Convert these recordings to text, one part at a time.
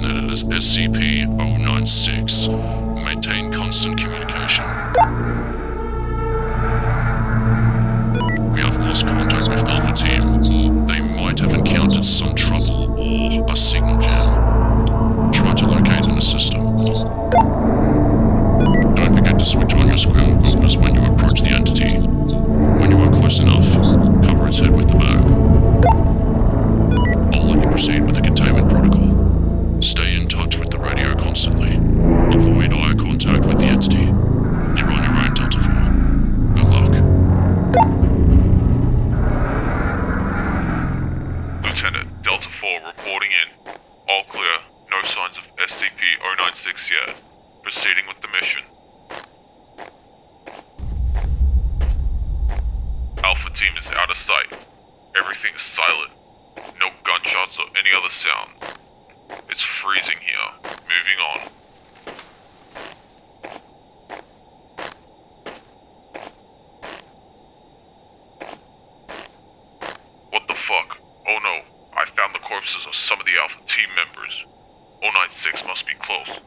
designated as SCP-096. Maintain constant communication. We have lost contact with Alpha Team. They might have encountered some trouble or a signal jam. Try to locate and assist them. Don't forget to switch on your scramble goggles when you approach the entity. When you are close enough, cover its head with the bag. I'll let you proceed with the containment protocol. Stay in touch with the radio constantly. Avoid eye contact with the entity. You're on your own, Delta 4. Good luck. Lieutenant, Delta 4 reporting in. All clear. No signs of SCP-096 yet. Proceeding with the mission. Alpha Team is out of sight. Everything is silent. No gunshots or any other sound. It's freezing here. Moving on. What the fuck? Oh no, I found the corpses of some of the Alpha Team members. 096 must be close.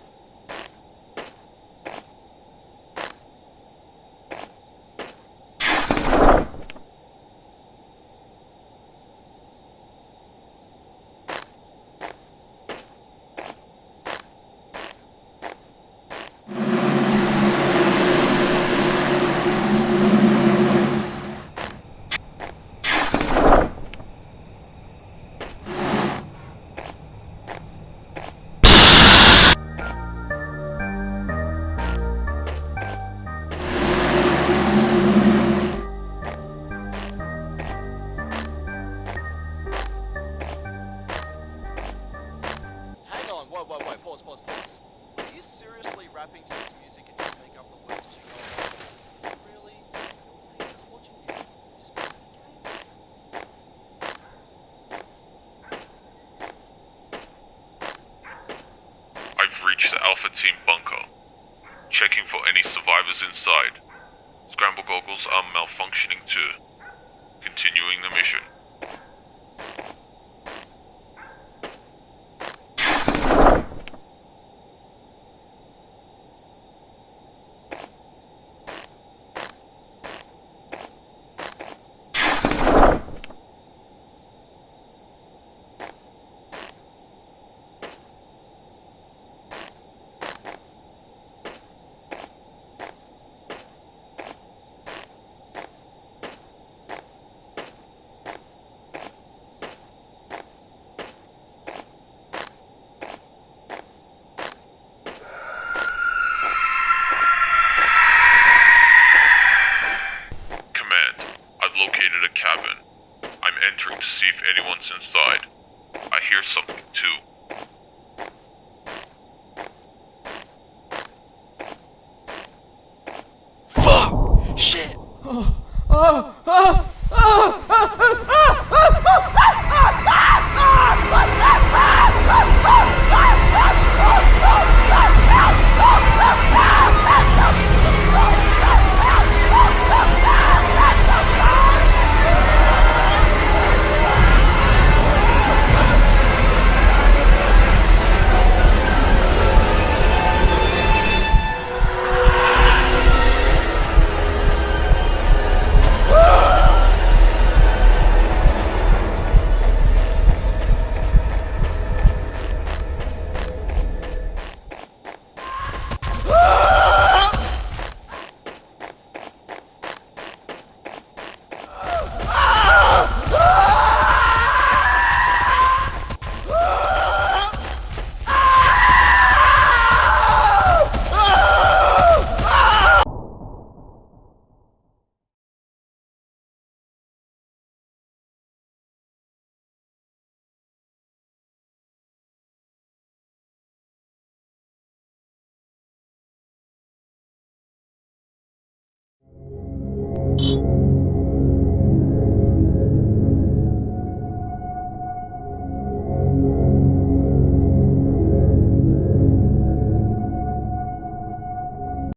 Whoa, pause. Are you seriously rapping to this music and just make up the words as you go along? Really? Your audience is watching you. Just play the game. I've reached the Alpha Team bunker. Checking for any survivors inside. Scramble goggles are malfunctioning too. Continuing the mission. Located a cabin. I'm entering to see if anyone's inside. I hear something too. Fuck! Shit! You